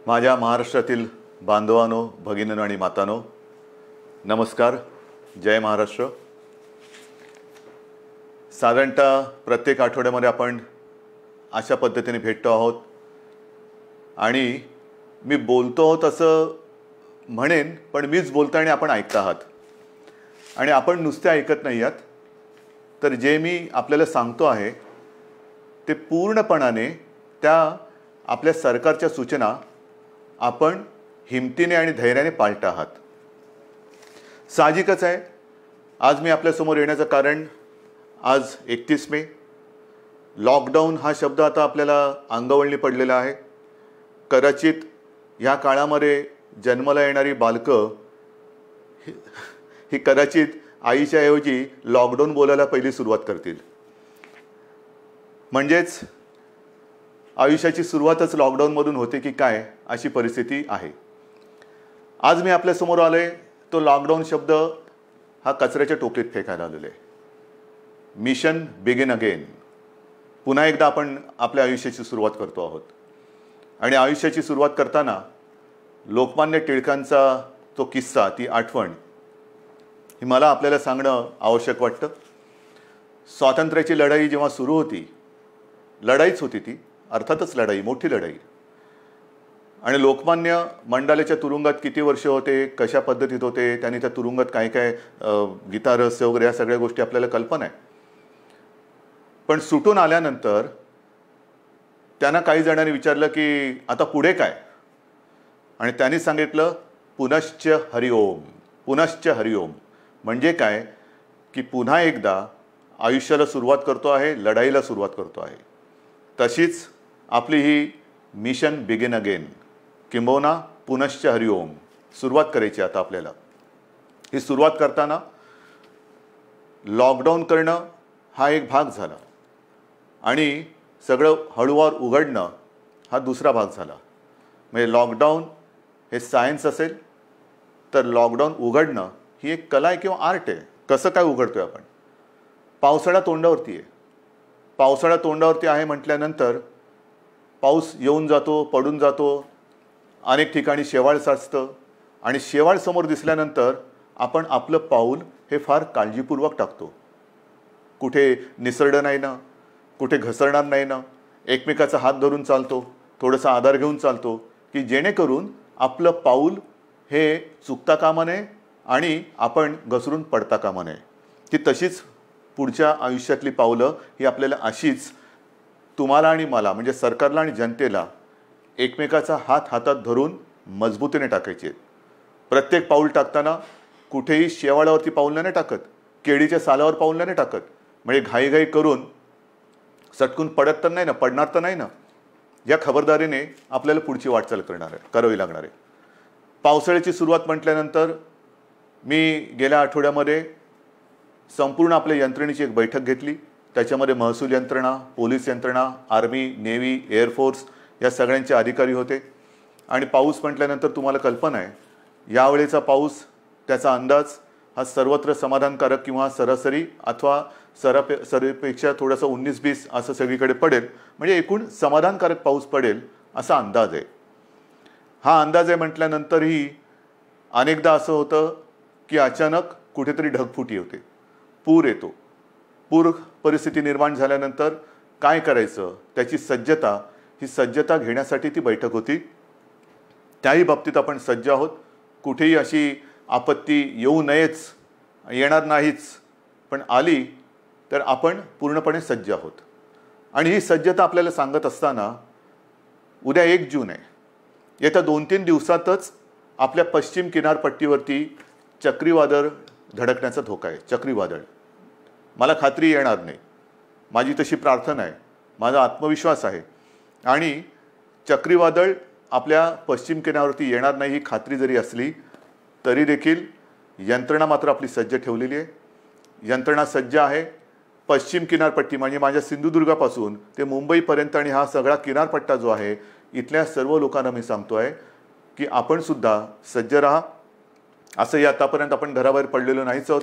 माझ्या महाराष्ट्रातील बांधवांनो, भगिनींनो आणि मातांनो, नमस्कार. जय महाराष्ट्र. साधारणतः प्रत्येक आठवड्यामध्ये आपण अशा पद्धतीने भेटतो आहोत आणि मी बोलतो आहोत असं म्हणेन, पण मीच बोलतो आणि आपण ऐकता आहात. आणि आपण नुसते ऐकत नाही आहात, तर जे मी आपल्याला सांगतो आहे ते पूर्णपणाने त्या आपल्या सरकारच्या सूचना आपण हिमतीने आणि धैर्याने पाळत आहात. साहजिकच आहे, आज मी आपल्यासमोर येण्याचं कारण, आज 31 मे. लॉकडाऊन हा शब्द आता आपल्याला अंगवळणी पडलेला आहे. कदाचित ह्या काळामध्ये जन्माला येणारी बालकं ही कदाचित आईच्या ऐवजी लॉकडाऊन बोलायला पहिली सुरुवात करतील. म्हणजेच आयुष्याची सुरुवातच लॉकडाऊनमधून होते की काय, अशी परिस्थिती आहे. आज मी आपल्यासमोर आलो आहे, तो लॉकडाऊन शब्द हा कचऱ्याच्या टोपलीत फेकायला आलेला आहे. Mission begin again. पुन्हा एकदा आपण आपल्या आयुष्याची सुरुवात करतो आहोत. आणि आयुष्याची सुरुवात करताना लोकमान्य टिळकांचा तो किस्सा, ती आठवण ही मला आपल्याला सांगणं आवश्यक वाटतं. स्वातंत्र्याची लढाई जेव्हा सुरू होती, लढाईच होती ती, अर्थातच लढाई, मोठी लढाई. आणि लोकमान्य मंडाल्याच्या तुरुंगात किती वर्ष होते, कशा पद्धतीत होते, त्यांनी त्या तुरुंगात काय काय गीता रहस्य वगैरे या सगळ्या गोष्टी आपल्याला कल्पना आहे. पण सुटून आल्यानंतर त्यांना काही जणांनी विचारलं की आता पुढे काय, आणि त्यांनी सांगितलं पुनश्च हरिओम. पुनश्च हरिओम म्हणजे काय की पुन्हा एकदा आयुष्याला सुरुवात करतो आहे, लढाईला सुरुवात करतो आहे. तशीच आपली ही मिशन बिगिन अगेन, किंबहुना पुनश्च हरिओम सुरुवात करायची आता आपल्याला. ही सुरुवात करताना लॉकडाऊन करणं हा एक भाग झाला आणि सगळं हळूवार उघडणं हा दुसरा भाग झाला. म्हणजे लॉकडाऊन हे सायन्स असेल तर लॉकडाऊन उघडणं ही एक कला आहे किंवा आर्ट आहे. कसं काय उघडतोय आपण? पावसाळा तोंडावरती आहे. पावसाळा तोंडावरती आहे म्हटल्यानंतर पाऊस येऊन जातो, पडून जातो, अनेक ठिकाणी शेवाळ साचतं आणि शेवाळ समोर दिसल्यानंतर आपण आपलं पाऊल हे फार काळजीपूर्वक टाकतो. कुठे निसरडं नाही ना, कुठे घसरणार नाही ना, एकमेकाचा हात धरून चालतो, थोडासा आधार घेऊन चालतो की जेणेकरून आपलं पाऊल हे चुकता कामा नये आणि आपण घसरून पडता कामा नये. की तशीच पुढच्या आयुष्यातली पावलं ही आपल्याला अशीच तुम्हाला आणि मला, म्हणजे सरकारला आणि जनतेला, एकमेकाचा हात हातात धरून मजबूतीने टाकायचे आहेत. प्रत्येक पाऊल टाकताना कुठेही शेवाळावरती पाऊल नाही टाकत, केळीच्या सालावर पाऊल नाही टाकत. म्हणजे घाईघाई करून सटकून पडत तर नाही ना, पडणार तर नाही ना, या खबरदारीने आपल्याला पुढची वाटचाल करावी लागणार आहे. पावसाळ्याची सुरुवात म्हटल्यानंतर मी गेल्या आठवड्यामध्ये संपूर्ण आपल्या यंत्रणेची एक बैठक घेतली. त्याच्यामध्ये महसूल यंत्रणा, पोलीस यंत्रणा, आर्मी, नेव्ही, एअरफोर्स या सगळ्यांचे अधिकारी होते. आणि पाऊस म्हटल्यानंतर तुम्हाला कल्पना आहे, यावेळेचा पाऊस, त्याचा अंदाज हा सर्वत्र समाधानकारक किंवा सरासरी अथवा सरीपेक्षा थोडासा 19-20 असं सगळीकडे पडेल. म्हणजे एकूण समाधानकारक पाऊस पडेल असा अंदाज आहे. हा अंदाज आहे म्हटल्यानंतरही अनेकदा असं होतं की अचानक कुठेतरी ढगफुटी होते, पूर येतो. पूर परिस्थिती निर्माण झाल्यानंतर काय करायचं, त्याची सज्जता, ही सज्जता घेण्यासाठी ती बैठक होती. त्याही बाबतीत आपण सज्ज आहोत. कुठेही अशी आपत्ती येऊ नयेच, येणार नाहीच, पण आली तर आपण पूर्णपणे सज्ज आहोत. आणि ही सज्जता आपल्याला सांगत असताना उद्या 1 जून आहे. येत्या 2-3 दिवसातच आपल्या पश्चिम किनारपट्टीवरती चक्रीवादळ धडकण्याचा धोका आहे. चक्रीवादळ, मला खात्री येणार नाही, माझी तशी प्रार्थना आहे, माझा आत्मविश्वास आहे. आणि चक्रीवादळ आपल्या पश्चिम किनाऱ्यावरती येणार नाही ही खात्री जरी असली तरी देखील यंत्रणा मात्र आपली सज्ज ठेवलेली आहे. यंत्रणा सज्ज आहे. पश्चिम किनारपट्टी म्हणजे माझ्या सिंधुदुर्गापासून ते मुंबईपर्यंत आणि हा सगळा किनारपट्टा जो आहे, इथल्या सर्व लोकांना मी सांगतो आहे की आपण सुद्धा सज्ज राहा. असंही आतापर्यंत आपण घराबाहेर पडलेलो नाहीच आहोत,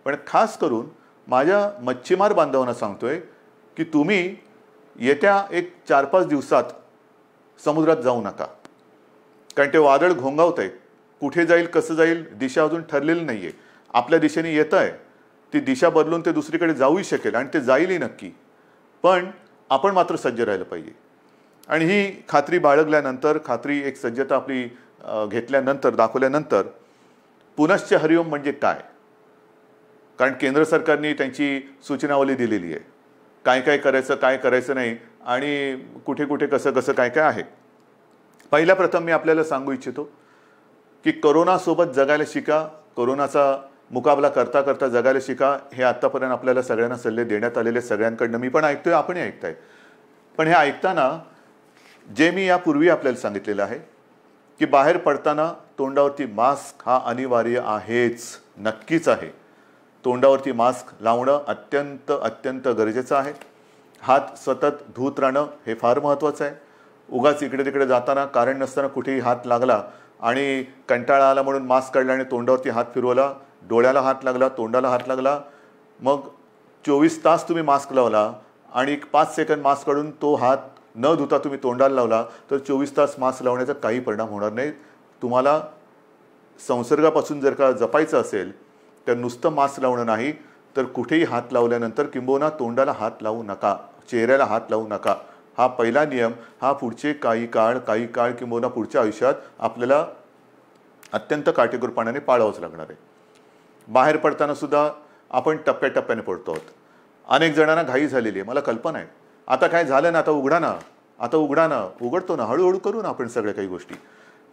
पण खास करून माझ्या मच्छीमार बांधवांना सांगतोय की तुम्ही येत्या एक 4-5 दिवसात समुद्रात जाऊ नका. कारण ते वादळ घोंगावत आहे, कुठे जाईल कसं जाईल दिशा अजून ठरलेली नाही आहे. आपल्या दिशेने येत आहे, ती दिशा बदलून ते दुसरीकडे जाऊही शकेल आणि ते जाईलही नक्की. पण आपण मात्र सज्ज राहिलं पाहिजे. आणि ही खात्री बाळगल्यानंतर, खात्री एक सज्जता आपली घेतल्यानंतर, दाखवल्यानंतर पुनश्च हरिओम म्हणजे काय, कारण केंद्र सरकारने त्यांची सूचनावली दिलेली आहे, काय काय करायचं काय करायचं नाही आणि कुठे कुठे कसं कसं काय काय आहे. पहिल्या प्रथम मी आपल्याला सांगू इच्छितो की कोरोनासोबत जगायला शिका, कोरोनाचा मुकाबला करता करता जगायला शिका. हे आत्तापर्यंत आपल्याला सगळ्यांना सल्ले देण्यात आलेले, सगळ्यांकडनं मी पण ऐकतोय, आपणही ऐकताय. पण हे ऐकताना जे मी यापूर्वी आपल्याला सांगितलेलं आहे की बाहेर पडताना तोंडावरती मास्क हा अनिवार्य आहेच, नक्कीच आहे. तोंडावरती मास्क लावणं अत्यंत अत्यंत गरजेचं आहे. हात सतत धुत राहणं हे फार महत्त्वाचं आहे. उगाच इकडे तिकडे जाताना कारण नसताना कुठेही हात लागला आणि कंटाळा आला म्हणून मास्क काढला आणि तोंडावरती हात फिरवला, डोळ्याला हात लागला, तोंडाला हात लागला, मग 24 तास तुम्ही मास्क लावला आणि 5 सेकंद मास्क काढून तो हात न धुता तुम्ही तोंडाला लावला तर 24 तास मास्क लावण्याचा काही परिणाम होणार नाही. तुम्हाला संसर्गापासून जर का जपायचं असेल तर नुसतं मास्क लावणं नाही, तर कुठेही हात लावल्यानंतर किंबहुना तोंडाला हात लावू नका, चेहऱ्याला हात लावू नका. हा पहिला नियम हा पुढचे काही काळ किंबहुना पुढच्या आयुष्यात आपल्याला अत्यंत काटेकोरपणाने पाळावंच लागणार आहे. बाहेर पडताना सुद्धा आपण टप्प्याटप्प्याने पडतो आहोत. अनेक जणांना घाई झालेली आहे, मला कल्पना आहे. आता काय झालं ना, आता उघडा ना, आता उघडा ना, उघडतो ना, हळूहळू करू ना आपण सगळ्या काही गोष्टी.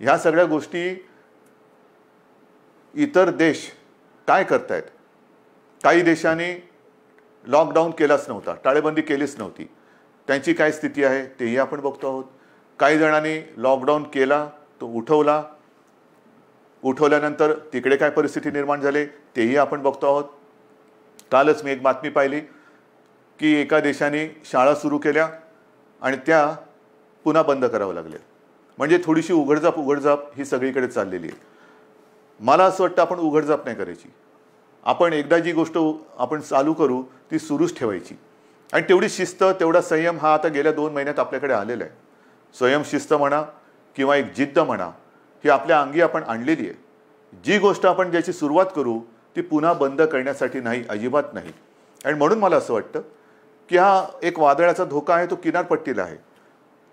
ह्या सगळ्या गोष्टी इतर देश काय करतायत, काही देशांनी लॉकडाऊन केलाच नव्हता, टाळेबंदी केलीच नव्हती, त्यांची काय स्थिती आहे तेही आपण बघतो आहोत. काही जणांनी लॉकडाऊन केला, तो उठवला, उठवल्यानंतर तिकडे काय परिस्थिती निर्माण झाली तेही आपण बघतो आहोत. कालच मी एक बातमी पाहिली की एका देशाने शाळा सुरू केल्या आणि त्या पुन्हा बंद करावं लागल्या. म्हणजे थोडीशी उघडझाप ही सगळीकडे चाललेली आहे. मला असं वाटतं आपण उघडझाप नाही करायची. आपण एकदा जी गोष्ट आपण चालू करू ती सुरूच ठेवायची. आणि तेवढी शिस्त, तेवढा संयम हा आता गेल्या 2 महिन्यात आपल्याकडे आलेला आहे. स्वयं शिस्त म्हणा किंवा एक जिद्द म्हणा, ही आपल्या अंगी आपण आणलेली आहे. जी गोष्ट आपण ज्याची सुरुवात करू ती पुन्हा बंद करण्यासाठी नाही, अजिबात नाही. आणि म्हणून मला असं वाटतं की हा एक वादळाचा धोका आहे, तो किनारपट्टीला आहे.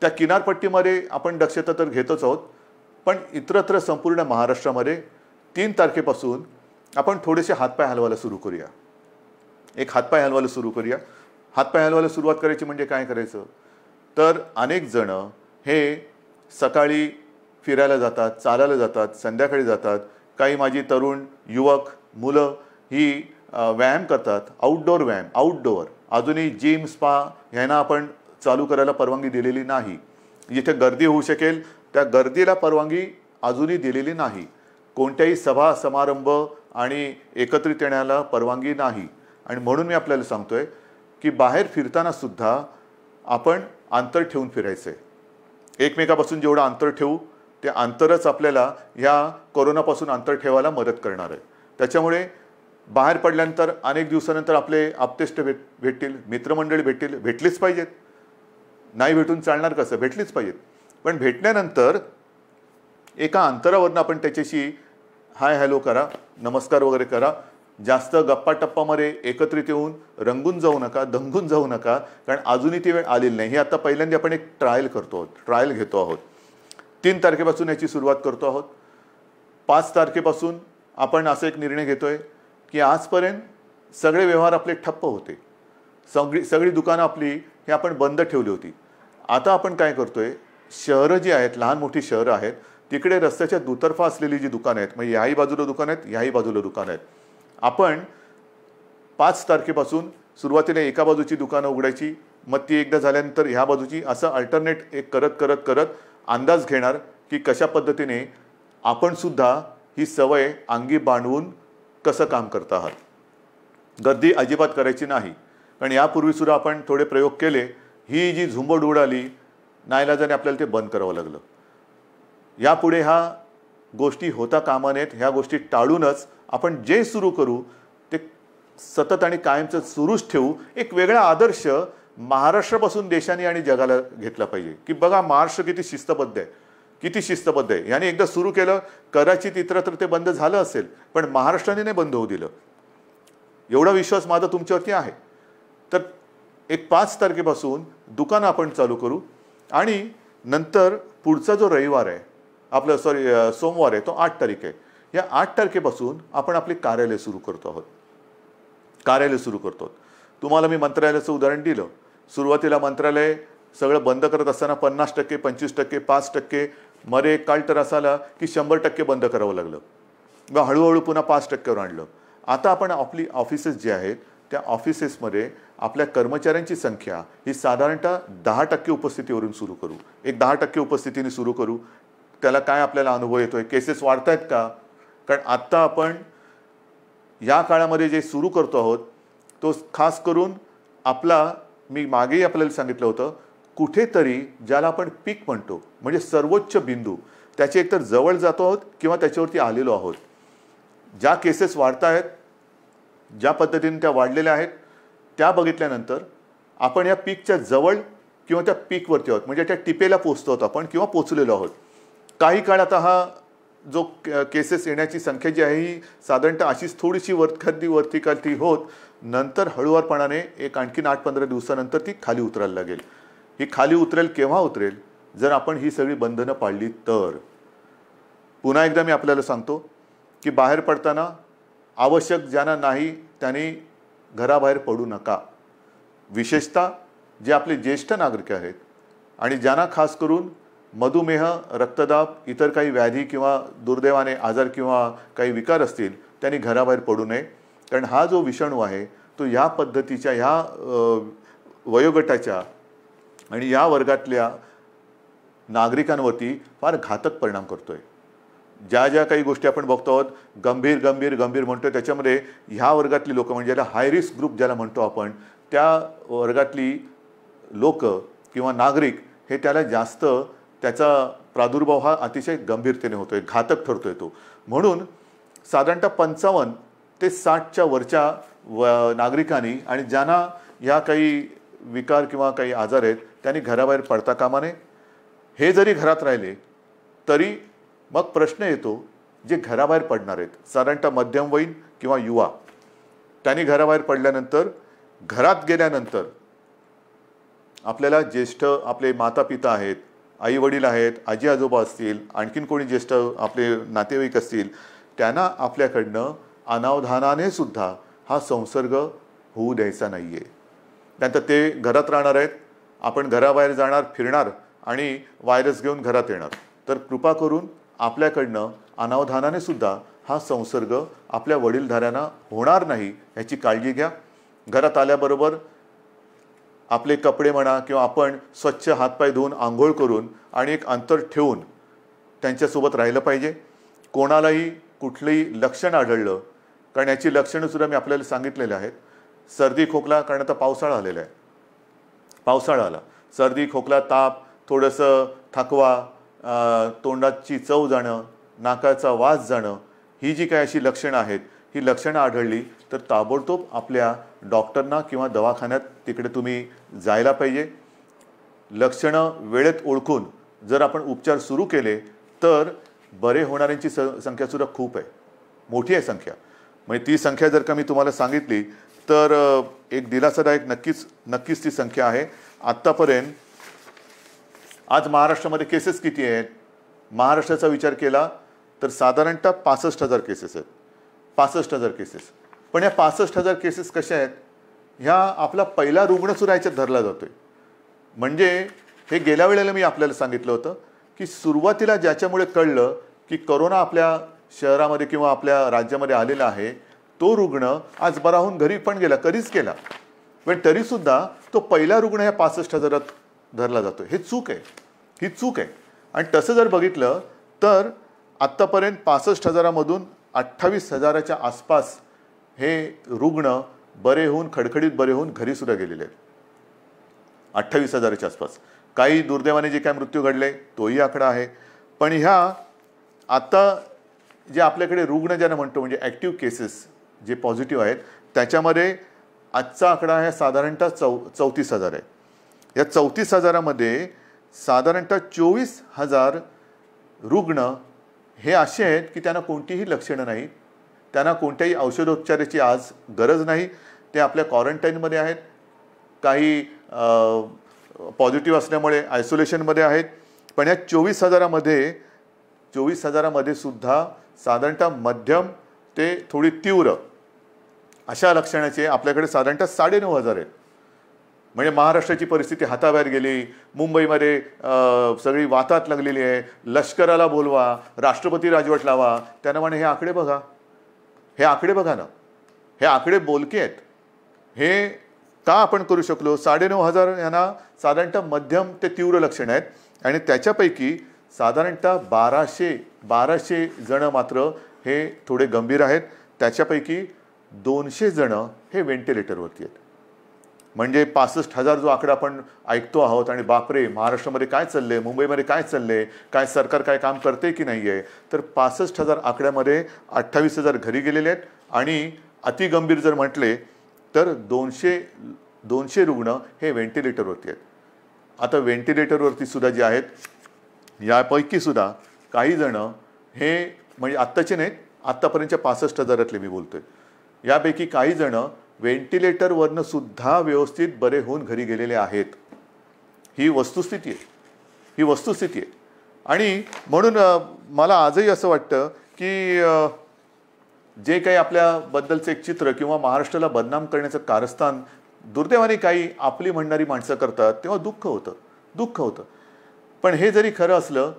त्या किनारपट्टीमध्ये आपण दक्षता तर घेतोच आहोत, पण इतरत्र संपूर्ण महाराष्ट्रामध्ये 3 तारखेपासून आपण थोडेसे हातपाय हलवायला सुरू करूया. एक हातपाय हलवायला सुरू करूया. हातपाय हलवायला सुरुवात करायची म्हणजे काय करायचं, तर अनेक जण हे सकाळी फिरायला जातात, चालायला जातात, संध्याकाळी जातात. काही माझी तरुण युवक मुलं ही व्यायाम करतात, आउटडोअर व्यायाम, आउटडोअर. अजूनही जिम, स्पा ह्यांना आपण चालू करायला परवानगी दिलेली नाही. जिथे गर्दी होऊ शकेल त्या गर्दीला परवानगी अजूनही दिलेली नाही. कोणत्याही सभा समारंभ आणि एकत्रित येण्याला परवानगी नाही. आणि म्हणून मी आपल्याला सांगतोय की बाहेर फिरताना सुद्धा आपण अंतर ठेवून फिरायचं आहे. एकमेकापासून जेवढं अंतर ठेवू ते अंतरच आपल्याला ह्या कोरोनापासून अंतर ठेवायला मदत करणार आहे. त्याच्यामुळे बाहेर पडल्यानंतर अनेक दिवसानंतर आपले आप्तेष्ट भेटतील, मित्रमंडळी भेटतील, भेटलीच पाहिजेत. नाही भेटून चालणार कसं, भेटलीच पाहिजेत. पण भेटल्यानंतर एका अंतरावरून आपण त्याच्याशी हाय हॅलो करा, नमस्कार वगैरे करा. जास्त गप्पा टप्पामध्ये एकत्रित येऊन रंगून जाऊ नका, दंगून जाऊ नका, कारण अजूनही ती वेळ आलेली नाही. ही आता पहिल्यांदा आपण एक ट्रायल करतो आहोत, ट्रायल घेतो आहोत. 3 तारखेपासून याची सुरुवात करतो आहोत. 5 तारखेपासून आपण असा एक निर्णय घेतोय की आजपर्यंत सगळे व्यवहार आपले ठप्प होते, सगळी दुकानं आपली हे आपण बंद ठेवली होती. आता आपण काय करतोय, शहरं जी आहेत, लहान मोठी शहरं आहेत, तिकडे रस्त्याच्या दुतर्फा असलेली जी दुकानं आहेत, म्हणजे याही बाजूला दुकानं आहेत, याही बाजूला दुकानं आहेत, आपण 5 तारखेपासून सुरुवातीला एका बाजूची दुकानं उघडायची, मग ती एकदा झाल्यानंतर ह्या बाजूची, असं अल्टरनेट एक करत अंदाज घेणार की कशा पद्धतीने आपण सुद्धा ही सवय अंगी बांधवून कसं काम करत आहात. गर्दी अजिबात करायची नाही, कारण यापूर्वीसुद्धा आपण थोडे प्रयोग केले. ही जी झुंबड उडाली, नाईलाजाने आपल्याला ते बंद करावं लागलं. यापुढे ह्या गोष्टी होता कामा नयेत. ह्या गोष्टी टाळूनच आपण जे सुरू करू ते सतत आणि कायमचं सुरूच ठेवू. एक वेगळा आदर्श महाराष्ट्रापासून देशाने आणि जगाला घेतला पाहिजे की बघा महाराष्ट्र किती शिस्तबद्ध आहे. किती शिस्तबद्ध आहे. याने एकदा सुरू केलं, कदाचित इतरत्र ते बंद झालं असेल, पण महाराष्ट्राने नाही बंद होऊ दिलं. एवढा विश्वास माझा तुमच्यावरती आहे. तर एक 5 तारखेपासून दुकानं आपण चालू करू आणि नंतर पुढचा जो रविवार आहे आपलं सोमवार आहे तो 8 तारीख आहे. या 8 तारखेपासून आपण आपली कार्यालय सुरू करतो आहोत. कार्यालय सुरू करतो. तुम्हाला मी मंत्रालयाचं उदाहरण दिलं. सुरुवातीला मंत्रालय सगळं बंद करत असताना 50%, 25%, 5%, मध्ये एक काळ तर असा आला की 100% बंद करावं लागलं. मग हळूहळू पुन्हा 5%वर आणलं. आता आपण आपली ऑफिसेस जे आहेत त्या ऑफिसेसमध्ये आपल्या कर्मचाऱ्यांची संख्या ही साधारणतः 10% उपस्थितीवरून सुरू करू. एक 10% उपस्थितीने सुरू करू. त्याला काय आपल्याला अनुभव येतोय? केसेस वाढत आहेत का? कारण आत्ता आपण या काळामध्ये जे सुरू करतो आहोत तो खास करून आपला, मी मागेही आपल्याला सांगितलं होतं, कुठेतरी ज्याला आपण पीक म्हणतो म्हणजे सर्वोच्च बिंदू, त्याच्या एकतर जवळ जातो आहोत किंवा त्याच्यावरती आलेलो आहोत. ज्या केसेस वाढत आहेत, ज्या पद्धतीने त्या वाढलेल्या आहेत त्या बघितल्यानंतर आपण या पीकच्या जवळ किंवा त्या पीकवरती आहोत, म्हणजे त्या टिपेला पोचतो आहोत आपण किंवा पोचलेलो आहोत. काही काळ आता हा जो केसेस येण्याची संख्या जी आहे ही साधारणतः अशीच थोडीशी वरती खाली होत नंतर हळूवारपणाने एक आणखीन 8-15 दिवसानंतर ती खाली उतरायला लागेल. ही खाली उतरेल केव्हा उतरेल? जर आपण ही सगळी बंधनं पाळली तर. पुन्हा एकदा मी आपल्याला सांगतो की बाहेर पडताना आवश्यक ज्यांना नाही त्यांनी घराबाहेर पडू नका. विशेषतः जे आपले ज्येष्ठ नागरिक आहेत आणि ज्यांना खास करून मधुमेह, रक्तदाब, इतर काही व्याधी किंवा दुर्दैवाने आजार किंवा काही विकार असतील त्यांनी घराबाहेर पडू नये. कारण हा जो विषाणू आहे तो या पद्धतीच्या ह्या वयोगटाच्या आणि या वर्गातल्या नागरिकांवरती फार घातक परिणाम करतोय. ज्या ज्या काही गोष्टी आपण बघतो आहोत गंभीर म्हणतो त्याच्यामध्ये ह्या वर्गातली लोक म्हणजे ज्याला हाय रिस्क ग्रुप ज्याला म्हणतो आपण त्या वर्गातली लोक किंवा नागरिक हे त्याला जास्त त्याचा प्रादुर्भाव हा अतिशय गंभीरतेने होतोय, घातक ठरतोय तो. म्हणून साधारणतः 55 ते 60च्या वरच्या नागरिकांनी आणि ज्यांना ह्या काही विकार किंवा काही आजार आहेत त्यांनी घराबाहेर पडता कामा नये. हे जरी घरात राहिले तरी मग प्रश्न येतो जे घराबाहेर पडणार आहेत साधारणतः मध्यमवयीन किंवा युवा, त्यांनी घराबाहेर पडल्यानंतर घरात गेल्यानंतर आपल्याला ज्येष्ठ आपले माता पिता आहेत, आई वडील आहेत, आजी आजोबा असतील, आणखीन कोणी ज्येष्ठ आपले नातेवाईक असतील, त्यांना आपल्याकडनं अनावधानाने सुद्धा हा संसर्ग होऊ द्यायचा नाही आहे. त्यानंतर ते घरात राहणार आहेत, आपण घराबाहेर जाणार, फिरणार आणि व्हायरस घेऊन घरात येणार. तर कृपा करून आपल्याकडनं अनावधानाने सुद्धा हा संसर्ग आपल्या वडीलधाऱ्यांना होणार नाही याची काळजी घ्या. घरात आल्याबरोबर आपले कपडे म्हणा किंवा आपण स्वच्छ हातपाय धुवून आंघोळ करून आणि एक अंतर ठेवून त्यांच्यासोबत राहिलं पाहिजे. कोणालाही कुठलंही लक्षण आढळलं, कारण याची लक्षणंसुद्धा मी आपल्याला सांगितलेली आहेत. सर्दी खोकला, कारण आता पावसाळा आलेला आहे, पावसाळा आला, सर्दी खोकला, ताप, थोडंसं थकवा, तोंडाची चव जाणं, नाकाचा वास जाणं, ही जी काही अशी लक्षणं आहेत ही लक्षणं आढळली तर ताबडतोब आपल्या डॉक्टरना किंवा दवाखान्यात तिकडे तुम्ही जायला पाहिजे. लक्षणं वेळेत ओळखून जर आपण उपचार सुरू केले तर बरे होणाऱ्यांची संख्यासुद्धा खूप आहे, मोठी आहे संख्या. म्हणजे ती संख्या जर का मी तुम्हाला सांगितली तर एक दिलासादायक नक्कीच ती संख्या आहे. आत्तापर्यंत आज महाराष्ट्रामध्ये केसेस किती आहेत? महाराष्ट्राचा विचार केला तर साधारणतः 65,000 केसेस आहेत. 65,000 केसेस. पण या 65,000 केसेस कशा आहेत? ह्या आपला पहिला रुग्णसुद्धा याच्यात धरला जातोय. म्हणजे हे गेल्या वेळेला मी आपल्याला सांगितलं होतं की सुरुवातीला ज्याच्यामुळे कळलं की कोरोना आपल्या शहरामध्ये किंवा आपल्या राज्यामध्ये आलेला आहे तो रुग्ण आज बरा होऊन घरी पण गेला, कधीच गेला, पण तरीसुद्धा तो पहिला रुग्ण ह्या 65,000 धरला जातो. हे चूक आहे, ही चूक आहे. आणि तसं जर बघितलं तर आत्तापर्यंत 65,000मधून 28,000च्या आसपास हे रुग्ण बरे होऊन, खडखडीत बरे होऊन घरीसुद्धा गेलेले आहेत. 28,000च्या आसपास. काही दुर्दैवाने जे काय मृत्यू घडले तोही आकडा आहे. पण ह्या आता जे आपल्याकडे रुग्ण ज्यांना म्हणतो म्हणजे ॲक्टिव्ह केसेस जे पॉझिटिव्ह आहेत त्याच्यामध्ये आजचा आकडा आहे साधारणतः 34,000 आहे. या 34,000मध्ये साधारणतः 24,000 रुग्ण हे असे आहेत की त्यांना कोणतीही लक्षणं नाही, त्यांना कोणत्याही औषधोपचाराची आज गरज नाही, ते आपल्या क्वारंटाईनमध्ये आहेत, काही पॉझिटिव्ह असल्यामुळे आयसोलेशनमध्ये आहेत. पण या 24,000मध्ये सुद्धा साधारणतः मध्यम ते थोडी तीव्र अशा लक्षणाचे आपल्याकडे साधारणतः 9,500 आहेत. म्हणजे महाराष्ट्राची परिस्थिती हाताबाहेर गेली, मुंबईमध्ये सगळी वातात लागलेली आहे, लष्कराला बोलवा, राष्ट्रपती राजवट लावा. त्यांना म्हणे हे आकडे बघा, हे आकडे बघा ना, हे आकडे बोलके आहेत. हे का आपण करू शकलो? 9,500 यांना साधारणतः मध्यम ते तीव्र लक्षणं आहेत आणि त्याच्यापैकी साधारणतः 1200 जण मात्र हे थोडे गंभीर आहेत. त्याच्यापैकी 200 जण हे व्हेंटिलेटरवरती आहेत. म्हणजे 65,000 जो आकडा आपण ऐकतो आहोत आणि बापरे महाराष्ट्रामध्ये काय चाललंय, मुंबईमध्ये काय चाललंय, काय सरकार काय काम करते की नाही आहे, तर 65,000 आकड्यामध्ये 28,000 घरी गेलेले आहेत आणि अतिगंभीर जर म्हटले तर 200 रुग्ण हे व्हेंटिलेटरवरती आहेत. आता व्हेंटिलेटरवरती सुद्धा जे आहेत यापैकी सुद्धा काही जण हे म्हणजे आत्ताचे नाहीत, आत्तापर्यंतच्या 65,000 मी बोलतोय, यापैकी काही जण व्हेंटिलेटरवरनं सुद्धा व्यवस्थित बरे होऊन घरी गेलेले आहेत. ही वस्तुस्थिती आहे. आणि म्हणून मला आजही असं वाटतं की जे काही आपल्याबद्दलचं एक चित्र किंवा महाराष्ट्राला बदनाम करण्याचं कारस्थान दुर्दैवाने काही आपली म्हणणारी माणसं करतात तेव्हा दुःख होतं. पण हे जरी खरं असलं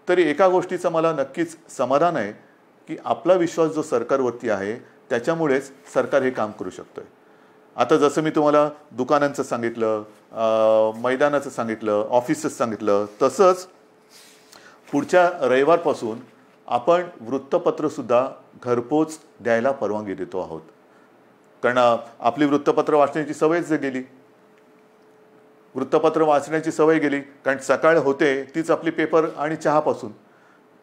तरी एका गोष्टीचं मला नक्कीच समाधान आहे की आपला विश्वास जो सरकारवरती आहे त्याच्यामुळेच सरकार हे काम करू शकतोय. आता जसं मी तुम्हाला दुकानांचं सांगितलं, मैदानाचं सांगितलं, ऑफिसचं सांगितलं, तसंच पुढच्या रविवारपासून आपण वृत्तपत्रसुद्धा घरपोच द्यायला परवानगी देतो आहोत. कारण आपली वृत्तपत्र वाचण्याची सवयच गेली, कारण सकाळ होते तीच आपली पेपर आणि चहापासून.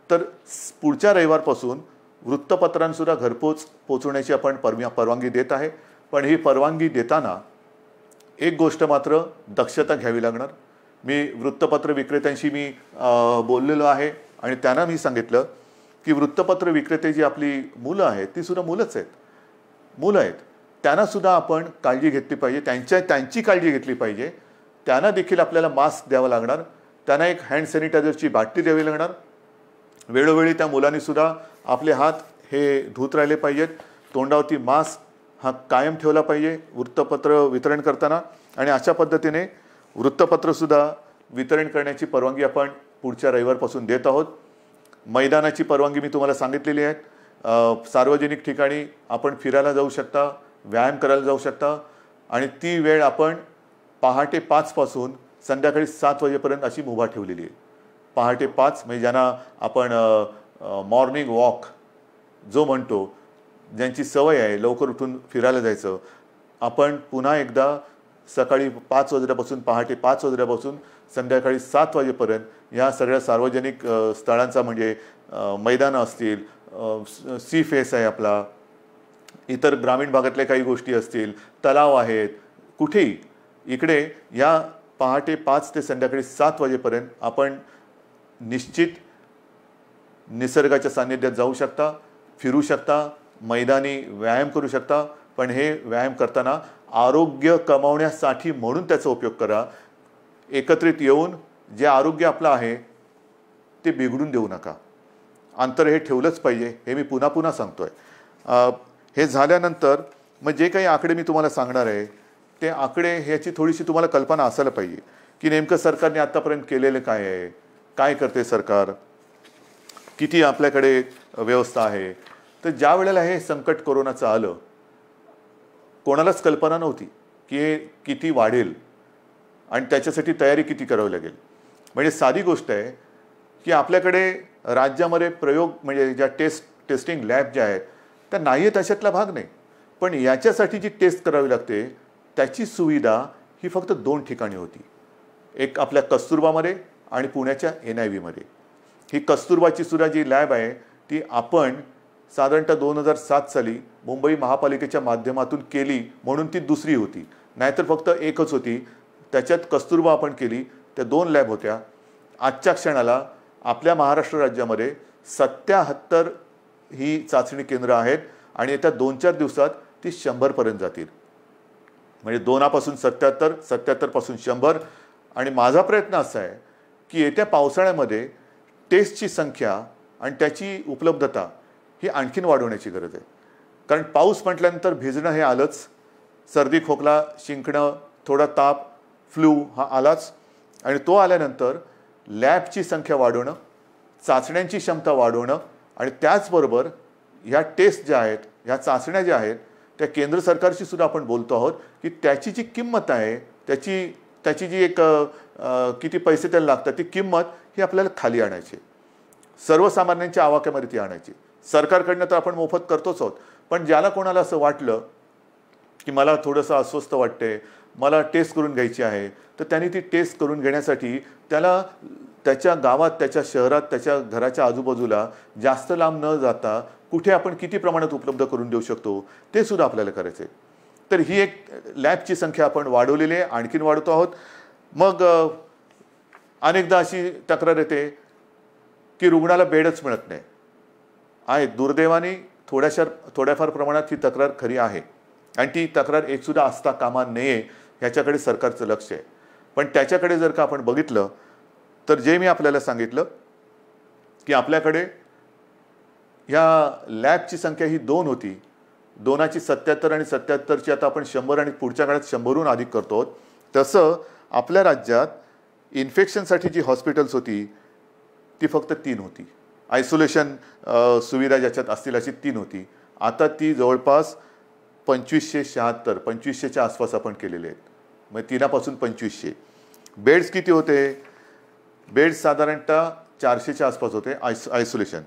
तर पुढच्या रविवारपासून वृत्तपत्रांसुद्धा घरपोच पोचवण्याची आपण परवानगी देत आहे. पण ही परवानगी देताना एक गोष्ट मात्र दक्षता घ्यावी लागणार. मी वृत्तपत्र विक्रेत्यांशी बोललेलो आहे आणि त्यांना मी सांगितलं की वृत्तपत्र विक्रेते जी आपली मुलं आहेत ती सुद्धा मुलं आहेत, त्यांना सुद्धा आपण काळजी घेतली पाहिजे, त्यांची काळजी घेतली पाहिजे. त्यांना देखील आपल्याला मास्क द्यावा लागणार, त्यांना एक हँड सॅनिटायझरची बाटली द्यावी लागणार. वेळोवेळी त्या मुलांनी सुद्धा आपले हात हे धुत राहिले पाहिजेत, तोंडावरती मास्क हा कायम ठेवला पाहिजे वृत्तपत्र वितरण करताना. आणि अशा पद्धतीने वृत्तपत्रसुद्धा वितरण करण्याची परवानगी आपण पुढच्या रविवारपासून देत आहोत. मैदानाची परवानगी मी तुम्हाला सांगितलेली आहे. सार्वजनिक ठिकाणी आपण फिरायला जाऊ शकता, व्यायाम करायला जाऊ शकता आणि ती वेळ आपण पहाटे 5 पासून संध्याकाळी 7 वाजेपर्यंत अशी मुभा ठेवलेली आहे. पहाटे 5 म्हणजे ज्यांना आपण मॉर्निंग वॉक जो म्हणतो, ज्यांची सवय आहे लवकर उठून फिरायला जायचं, आपण पुन्हा एकदा सकाळी 5 वाजल्यापासून पहाटे 5 वाजल्यापासून संध्याकाळी 7 वाजेपर्यंत या सगळ्या सार्वजनिक स्थळांचा म्हणजे मैदानं असतील, सी फेस आहे आपला, इतर ग्रामीण भागातल्या काही गोष्टी असतील, तलाव आहेत, कुठेही इकडे या पहाटे 5 ते संध्याकाळी 7 वाजेपर्यंत आपण निश्चित निसर्गाच्या सान्निध्यात जाऊ शकता, फिरू शकता, मैदानी व्यायाम करू शकता. पण हे व्यायाम करताना आरोग्य कमावण्यासाठी म्हणून त्याचा उपयोग करा. एकत्रित येऊन जे आरोग्य आपलं आहे ते बिघडून देऊ नका. अंतर हे ठेवलंच पाहिजे, हे मी पुन्हा पुन्हा सांगतोय. हे झाल्यानंतर मग जे काही आकडे मी तुम्हाला सांगणार आहे ते आकडे ह्याची थोडीशी तुम्हाला कल्पना असायला पाहिजे की नेमकं सरकारने आत्तापर्यंत केलेलं काय आहे, काय करते सरकार, किती आपल्याकडे व्यवस्था आहे. तर ज्या वेळेला हे संकट कोरोनाचं आलं कोणालाच कल्पना नव्हती की हे किती वाढेल आणि त्याच्यासाठी तयारी किती करावी लागेल. म्हणजे साधी गोष्ट आहे की आपल्याकडे राज्यामध्ये प्रयोग म्हणजे ज्या टेस्टिंग लॅब ज्या आहेत त्या नाही आहेत अशातला भाग नाही. पण याच्यासाठी जी टेस्ट करावी लागते त्याची सुविधा ही फक्त 2 ठिकाणी होती. एक आपल्या कस्तुरबामध्ये आणि पुण्याच्या NIVमध्ये. ही कस्तुरबाची सुद्धा जी लॅब आहे ती आपण साधारणतः 2007 साली मुंबई महापालिकेच्या माध्यमातून केली म्हणून ती दुसरी होती, नाहीतर फक्त एकच होती. त्याच्यात कस्तुरबा आपण केली, त्या 2 लॅब होत्या. आजच्या क्षणाला आपल्या महाराष्ट्र राज्यामध्ये 77 ही चाचणी केंद्र आहेत आणि येत्या 2-4 दिवसात ती 100 पर्यंत जातील. म्हणजे 2पासून 77, 77 पासून 100. आणि माझा प्रयत्न असा आहे की येत्या पावसाळ्यामध्ये टेस्टची संख्या आणि त्याची उपलब्धता ही आणखीन वाढवण्याची गरज आहे. कारण पाऊस म्हटल्यानंतर भिजणं हे आलंच, सर्दी खोकला शिंकणं, थोडा ताप, फ्लू हा आलाच. आणि तो आल्यानंतर लॅबची संख्या वाढवणं, चाचण्यांची क्षमता वाढवणं आणि त्याचबरोबर ह्या टेस्ट ज्या आहेत, ह्या चाचण्या ज्या आहेत, त्या केंद्र सरकारशी सुद्धा आपण बोलतो आहोत की त्याची जी किंमत आहे, त्याची जी एक किती पैसे त्याला लागतात ती किंमत ही आपल्याला खाली आणायची, सर्वसामान्यांच्या आवाक्यामध्ये ती आणायची. सरकारकडनं तर आपण मोफत करतोच आहोत, पण ज्याला कोणाला असं वाटलं की मला थोडंसं अस्वस्थ वाटते, मला टेस्ट करून घ्यायची आहे, तर त्यांनी ती टेस्ट करून घेण्यासाठी त्याला त्याच्या गावात, त्याच्या शहरात, त्याच्या घराच्या आजूबाजूला जास्त लांब न जाता कुठे आपण किती प्रमाणात उपलब्ध करून देऊ शकतो ते सुद्धा आपल्याला करायचं आहे. तर ही एक लॅबची संख्या आपण वाढवलेली आहे, आणखीन वाढवतो आहोत. मग अनेकदा अशी तक्रार येते की रुग्णाला बेडच मिळत नाही आहे. दुर्दैवाने थोड्याफार प्रमाणात ही तक्रार खरी आहे आणि ती तक्रार एकसुद्धा असता कामा नये ह्याच्याकडे सरकारचं लक्ष आहे. पण त्याच्याकडे जर का आपण बघितलं तर जे मी आपल्याला सांगितलं की आपल्याकडे ह्या लॅबची संख्या ही 2 होती, 2ची 77 आणि 77ची आता आपण 100 आणि पुढच्या काळात 100हून अधिक करतो. तसं आपल्या राज्यात इन्फेक्शनसाठी जी हॉस्पिटल्स होती ती फक्त 3 होती. आयसोलेशन सुविधा ज्याच्यात असतील अशी 3 होती. आता ती जवळपास 2576, 2500च्या आसपास आपण केलेले आहेत. मग 3पासून 2500. बेड्स किती होते? बेड्स साधारणतः 400च्या आसपास होते आयसोलेशन.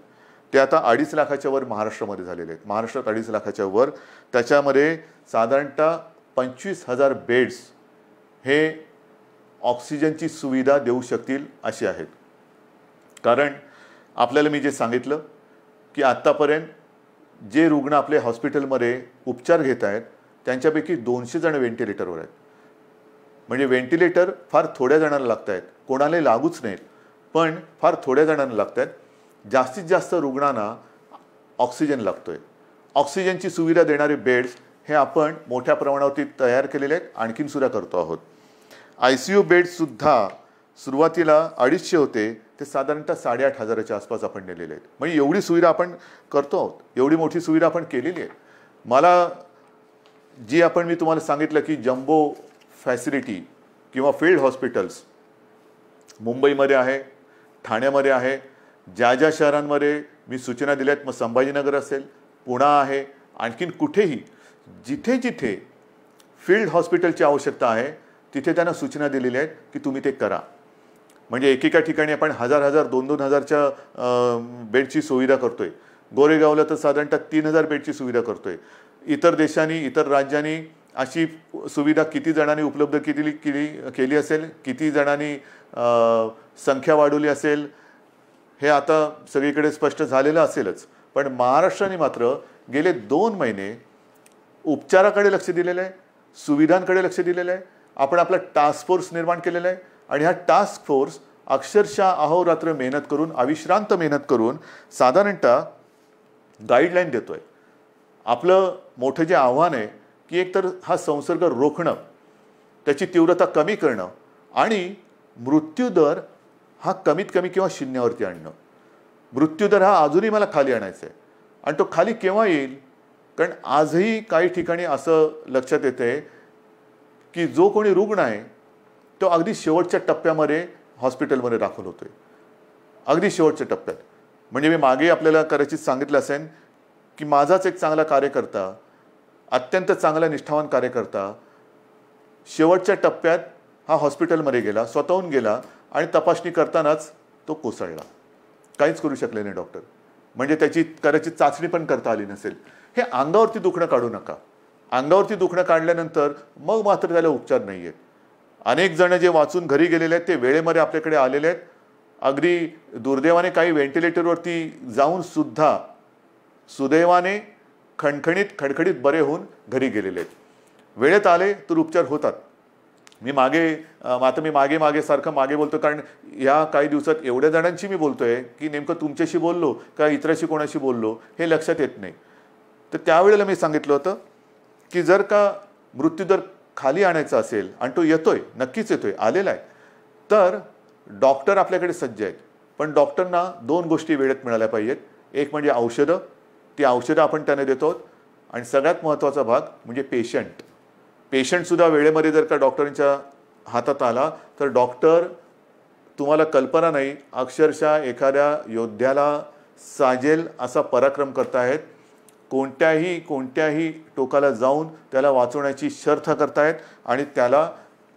ते आता 2.5 लाखाच्या वर महाराष्ट्रामध्ये झालेले आहेत. महाराष्ट्रात 2.5 लाखाच्या वर. त्याच्यामध्ये साधारणतः 25,000 बेड्स हे ऑक्सिजनची सुविधा देऊ शकतील असे आहेत. कारण आपल्याला मी जे सांगितलं की आत्तापर्यंत जे रुग्ण आपले हॉस्पिटलमध्ये उपचार घेत आहेत त्यांच्यापैकी 200 जण व्हेंटिलेटरवर आहेत. म्हणजे व्हेंटिलेटर फार थोड्या जणांना लागत आहेत, कोणालाही लागूच नाहीत, पण फार थोड्या जणांना लागत आहेत. जास्तीत जास्त रुग्णांना ऑक्सिजन लागतोय. ऑक्सिजनची सुविधा देणारे बेड्स हे आपण मोठ्या प्रमाणावरती तयार केलेले आहेत, आणखीन सुद्धा करतो आहोत. ICU बेड्ससुद्धा सुरुवातीला 250 होते, ते साधारणतः 8,500च्या आसपास आपण नेलेले आहेत. म्हणजे एवढी सुविधा आपण करतो आहोत, एवढी मोठी सुविधा आपण केलेली आहे. मला जी मी तुम्हाला सांगितलं की जम्बो फॅसिलिटी किंवा फील्ड हॉस्पिटल्स मुंबईमध्ये आहे, ठाण्यामध्ये आहे, ज्या ज्या शहरांमध्ये मी सूचना दिल्या आहेत, मग संभाजीनगर असेल, पुणे आहे, आणखीन कुठेही जिथे जिथे फील्ड हॉस्पिटलची आवश्यकता आहे तिथे त्यांना सूचना दिलेल्या आहेत की तुम्ही ते करा. म्हणजे एकेका ठिकाणी आपण 1,000, 2,000च्या बेडची सुविधा करतोय. गोरेगावला तर साधारणतः 3,000 बेडची सुविधा करतोय. इतर देशांनी, इतर राज्यांनी अशी सुविधा किती जणांनी उपलब्ध केली असेल, किती जणांनी संख्या वाढवली असेल, हे आता सगळीकडे स्पष्ट झालेलं असेलच. पण महाराष्ट्राने मात्र गेले 2 महिने उपचाराकडे लक्ष दिलेलं आहे, सुविधांकडे लक्ष दिलेलं आहे. आपण आपला टास्क फोर्स निर्माण केलेला आहे आणि हा टास्क फोर्स अक्षरशः अहोरात्र मेहनत करून, अविश्रांत मेहनत करून साधारणतः गाईडलाईन देतोय. आपलं मोठं जे आव्हान आहे की एकतर हा संसर्ग रोखणं, त्याची तीव्रता कमी करणं आणि मृत्यूदर हा कमीत कमी किंवा 0वरती आणणं. मृत्यूदर हा अजूनही मला खाली आणायचा आहे. आणि तो खाली केव्हा येईल? कारण आजही काही ठिकाणी असं लक्षात येते की जो कोणी रुग्ण आहे तो अगदी शेवटच्या टप्प्यामध्ये हॉस्पिटलमध्ये दाखल होतोय, अगदी शेवटच्या टप्प्यात. म्हणजे मी मागे आपल्याला कदाचित सांगितलं असेल की माझाच एक चांगला कार्यकर्ता, अत्यंत चांगला निष्ठावान कार्यकर्ता शेवटच्या टप्प्यात हा हॉस्पिटलमध्ये गेला, स्वतःहून गेला आणि तपासणी करतानाच तो कोसळला. काहीच करू शकले नाही डॉक्टर. म्हणजे त्याची कदाचित चाचणी पण करता आली नसेल. हे अंगावरती दुखणं काढू नका. अंगावरती दुखणं काढल्यानंतर मग मात्र त्याला उपचार नाही आहेत. अनेक जण जे वाचून घरी गेलेले आहेत ते वेळेमध्ये आपल्याकडे आलेले आहेत. अगदी दुर्दैवाने काही व्हेंटिलेटरवरती जाऊन सुद्धा सुदैवाने खडखडीत बरे होऊन घरी गेलेले आहेत. वेळेत आले तर उपचार होतात. मी मागे सारखं मागे बोलतो, कारण या काही दिवसात एवढ्या जणांशी मी बोलतोय की नेमकं तुमच्याशी बोललो का इतराशी कोणाशी बोललो हे लक्षात येत नाही. तर त्यावेळेला मी सांगितलं होतं की जर का मृत्यूदर खाली आणायचा असेल, आणि तो येतोय, नक्कीच येतोय, आलेला आहे, तर डॉक्टर आपल्याकडे सज्ज आहेत. पण डॉक्टरना 2 गोष्टी वेळेत मिळाल्या पाहिजेत. एक म्हणजे औषधं, ती औषधं आपण त्यांना देतो, आणि सगळ्यात महत्त्वाचा भाग म्हणजे पेशंटसुद्धा वेळेमध्ये जर का डॉक्टरांच्या हातात आला तर डॉक्टर, तुम्हाला कल्पना नाही, अक्षरशः एखाद्या योद्ध्याला साजेल असा पराक्रम करतायत. कोणत्याही टोकाला जाऊन त्याला वाचवण्याची शर्थ करतायत, आणि त्याला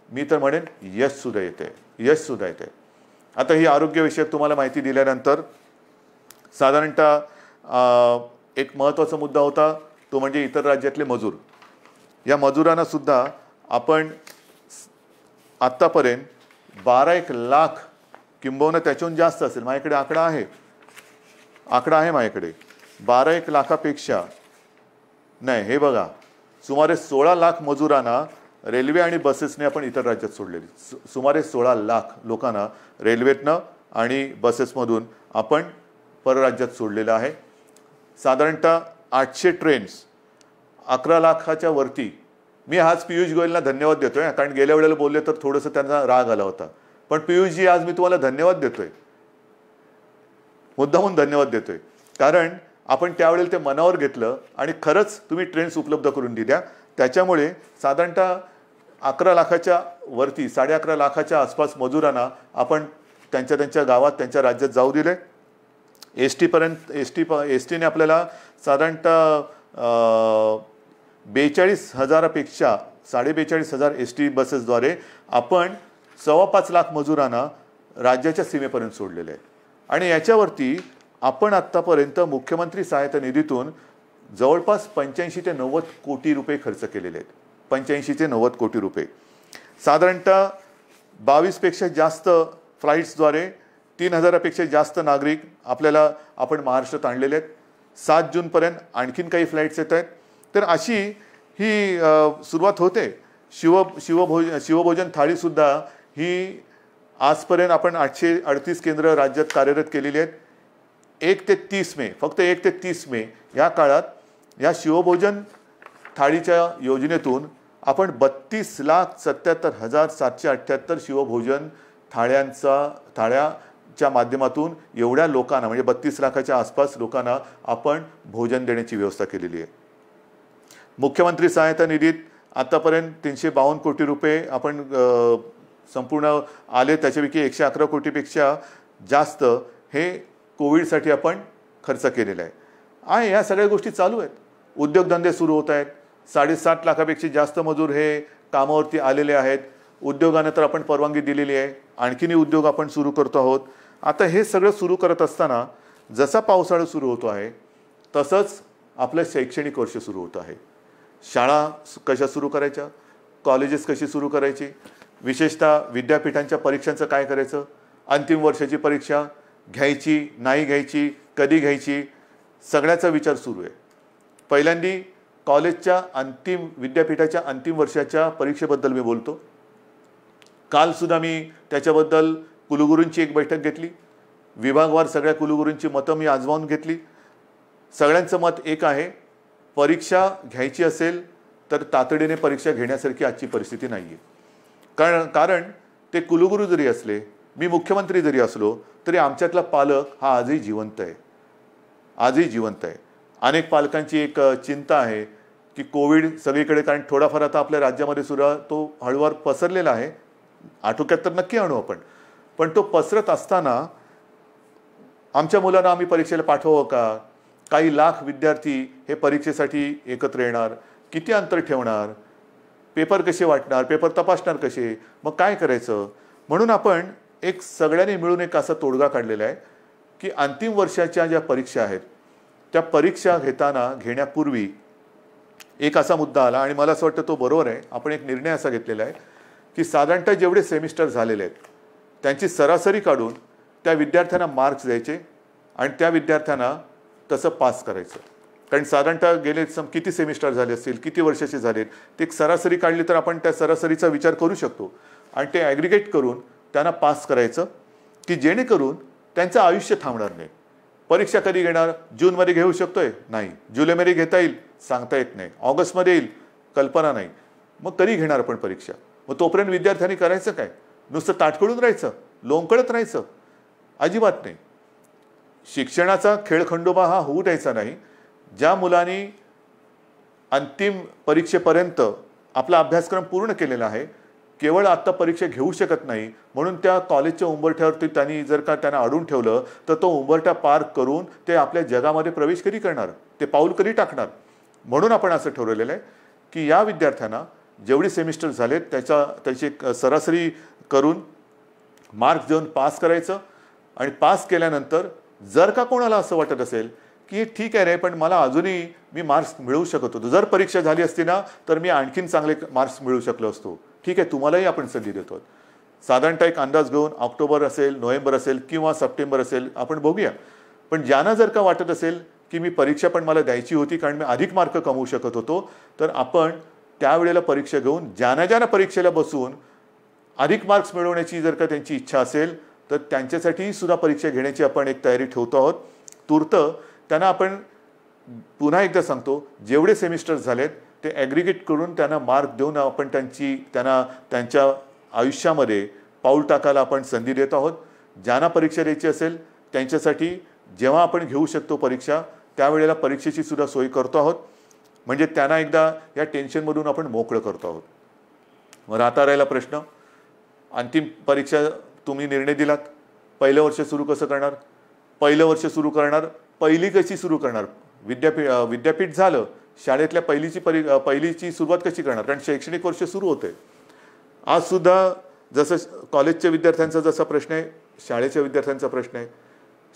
मी तर म्हणेन यशसुद्धा येते. आता ही आरोग्यविषयक तुम्हाला माहिती दिल्यानंतर साधारणतः एक महत्त्वाचा मुद्दा होता, तो म्हणजे इतर राज्यातले मजूर. या मजुरांना सुद्धा आपण आत्तापर्यंत 12 लाख, किंबहुना त्याच्याहून जास्त असेल, माझ्याकडे आकडा आहे माझ्याकडे, 12 लाखापेक्षा नाही, हे बघा, सुमारे 16 लाख मजुरांना रेल्वे आणि बसेसने आपण इतर राज्यात सोडलेली. सुमारे 16 लाख लोकांना रेल्वेतनं आणि बसेसमधून आपण परराज्यात सोडलेलं आहे. साधारणतः 800 ट्रेन्स, 11 लाखाच्या वरती. मी आज पियुष गोयलला धन्यवाद देतोय, कारण गेल्या वेळेला बोलले तर थोडंसं त्यांना राग आला होता. पण पियुषजी, आज मी तुम्हाला धन्यवाद देतोय, मुद्दामून धन्यवाद देतोय, कारण आपण त्यावेळेला ते मनावर घेतलं आणि खरंच तुम्ही ट्रेन्स उपलब्ध करून दिल्या. त्याच्यामुळे साधारणतः 11 लाखाच्या वरती, 11.5 लाखाच्या आसपास मजुरांना आपण त्यांच्या गावात, त्यांच्या राज्यात जाऊ दिले. एस टीने आपल्याला साधारणतः 42,000पेक्षा 42,500 एस टी बसेसद्वारे आपण 5.25 लाख मजुरांना राज्याच्या सीमेपर्यंत सोडलेले आहे. आणि याच्यावरती आपण आत्तापर्यंत मुख्यमंत्री सहायता निधीतून जवळपास 85 ते 90 कोटी रुपये खर्च केलेले आहेत. 85 ते 90 कोटी रुपये. साधारणतः 22 पेक्षा जास्त फ्लाईट्सद्वारे 3,000पेक्षा जास्त नागरिक आपण महाराष्ट्रात आणलेले आहेत. 7 जूनपर्यंत आणखीन काही फ्लाईट्स येत आहेत. तर अशी ही सुरुवात होते. शिवभोजन थाळीसुद्धा ही आजपर्यंत आपण 838 केंद्र राज्यात कार्यरत केलेली आहेत. 1 ते 30 मे, फक्त 1 ते 30 मे या काळात या शिवभोजन थाळीच्या योजनेतून आपण 32,77,778 शिवभोजन थाळ्याच्या माध्यमातून एवढ्या लोकांना, म्हणजे 32 लाखाच्या आसपास लोकांना आपण भोजन देण्याची व्यवस्था केलेली आहे. मुख्यमंत्री सहायता निधीत आतापर्यंत 352 कोटी रुपये आपण संपूर्ण आले. त्याच्यापैकी 111 कोटीपेक्षा जास्त हे कोविडसाठी आपण खर्च केलेला आहे. या सगळ्या गोष्टी चालू आहेत. उद्योगधंदे सुरू होत आहेत. 7.5 लाखापेक्षा जास्त मजूर हे कामावरती आलेले आहेत. उद्योगांना तर आपण परवानगी दिलेली आहे. आणखीनही उद्योग आपण सुरू करतो आहोत. आता हे सगळं सुरू करत असताना जसा पावसाळा सुरू होतो आहे तसंच आपलं शैक्षणिक वर्ष सुरू होतं आहे. शाळा कशा सुरू करायच्या, कॉलेजेस कशी सुरू करायची, विशेषतः विद्यापीठांच्या परीक्षांचं काय करायचं, अंतिम वर्षाची परीक्षा घ्यायची नाही घ्यायची, कधी घ्यायची, सगळ्याचा विचार सुरू आहे. पहिल्यांदी कॉलेजच्या विद्यापीठाच्या अंतिम वर्षाच्या परीक्षेबद्दल मी बोलतो. कालसुद्धा मी त्याच्याबद्दल कुलगुरूंची एक बैठक घेतली. विभागवार सगळ्या कुलगुरूंची मतं मी आजमावून घेतली. सगळ्यांचं मत एक आहे, परीक्षा घ्यायची असेल तर तातडीने परीक्षा घेण्यासारखी आजची परिस्थिती नाही आहे. कारण ते कुलगुरू जरी असले, मी मुख्यमंत्री जरी असलो, तरी आमच्यातला पालक हा आजही जिवंत आहे. अनेक पालकांची एक चिंता आहे की कोविड सगळीकडे, कारण थोडाफार आता आपल्या राज्यामध्ये सुद्धा तो हळूवार पसरलेला आहे. आटोक्यात तर नक्की आणू आपण, पण तो पसरत असताना आमच्या मुलांना आम्ही परीक्षेला पाठवावं का? काही लाख विद्यार्थी हे परीक्षेसाठी एकत्र येणार, किती अंतर ठेवणार, पेपर कसे वाटणार, पेपर तपासणार कसे, मग काय करायचं? म्हणून आपण सगळ्यांनी मिळून एक असा तोडगा काढलेला आहे की अंतिम वर्षाच्या ज्या परीक्षा आहेत त्या परीक्षा घेण्यापूर्वी एक असा मुद्दा आला, आणि मला असं वाटतं तो बरोबर आहे. आपण एक निर्णय असा घेतलेला आहे की साधारणतः जेवढे सेमिस्टर झालेले आहेत त्यांची सरासरी काढून त्या विद्यार्थ्यांना मार्क्स द्यायचे आणि त्या विद्यार्थ्यांना तसं पास करायचं. कारण साधारणतः गेले किती सेमिस्टर झाले असतील, किती वर्षाचे झालेत, ते एक सरासरी काढली तर आपण त्या सरासरीचा विचार करू शकतो आणि ते ॲग्रिगेट करून त्यांना पास करायचं, की जेणेकरून त्यांचं आयुष्य थांबणार नाही. परीक्षा कधी घेणार? जूनमध्ये घेऊ शकतोय? नाही. जुलैमध्ये घेता येईल? सांगता येत नाही. ऑगस्टमध्ये येईल? कल्पना नाही. मग कधी घेणार आपण परीक्षा? मग तोपर्यंत विद्यार्थ्यांनी करायचं काय? नुसतं ताटकळून राहायचं, लोंबकळत राहायचं? अजिबात नाही. शिक्षणाचा खेळखंडोबा हा होऊ द्यायचा नाही. ज्या मुलांनी अंतिम परीक्षेपर्यंत आपला अभ्यासक्रम पूर्ण केलेला आहे, केवळ आत्ता परीक्षा घेऊ शकत नाही म्हणून त्या कॉलेजच्या उंबरठ्यावरती त्यांनी जर का त्यांना अडून ठेवलं तर तो उंबरठा पार करून ते आपल्या जगामध्ये प्रवेश कधी करणार? ते पाऊल कधी टाकणार? म्हणून आपण असं ठरवलेलं आहे की या विद्यार्थ्यांना जेवढे सेमिस्टर झालेत त्याची सरासरी करून मार्क्स देऊन पास करायचं. आणि पास केल्यानंतर जर का कोणाला असं वाटत असेल की ठीक आहे रे, पण मला अजूनही मी मार्क्स मिळवू शकत होतो, जर परीक्षा झाली असती ना तर मी आणखीन चांगले मार्क्स मिळवू शकलो असतो, ठीक आहे, तुम्हालाही आपण संधी देतो. साधारणतः एक अंदाज घेऊन ऑक्टोबर असेल, नोव्हेंबर असेल किंवा सप्टेंबर असेल आपण बघूया. पण ज्यांना जर का वाटत असेल की मी परीक्षा पण मला द्यायची होती कारण मी अधिक मार्क कमवू शकत होतो, तर आपण त्यावेळेला परीक्षा घेऊन ज्यांना परीक्षेला बसून अधिक मार्क्स मिळवण्याची जर का त्यांची इच्छा असेल तर त्यांच्यासाठी सुद्धा परीक्षा घेण्याची आपण एक तयारी ठेवतो आहोत. तूर्त त्यांना आपण पुन्हा एकदा सांगतो, जेवढे सेमिस्टर झालेत ते ॲग्रिगेट करून त्यांना मार्क देऊन आपण त्यांना त्यांच्या आयुष्यामध्ये पाऊल टाकायला आपण संधी देत आहोत. ज्यांना परीक्षा द्यायची असेल त्यांच्यासाठी जेव्हा आपण घेऊ शकतो परीक्षा त्यावेळेला परीक्षेची सुद्धा सोय करतो आहोत. म्हणजे त्यांना एकदा या टेन्शनमधून आपण मोकळं करतो आहोत. मग राहता राहिला प्रश्न, अंतिम परीक्षा तुम्ही निर्णय दिलात, पहिलं वर्ष सुरू कसं करणार? पहिलं वर्ष सुरू करणार, पहिली कशी सुरू करणार? विद्यापीठ झालं, शाळेतल्या पहिलीची सुरुवात कशी करणार? कारण शैक्षणिक वर्ष सुरू होते. आज सुद्धा जसं कॉलेजच्या विद्यार्थ्यांचा जसा प्रश्न आहे, शाळेच्या विद्यार्थ्यांचा प्रश्न आहे.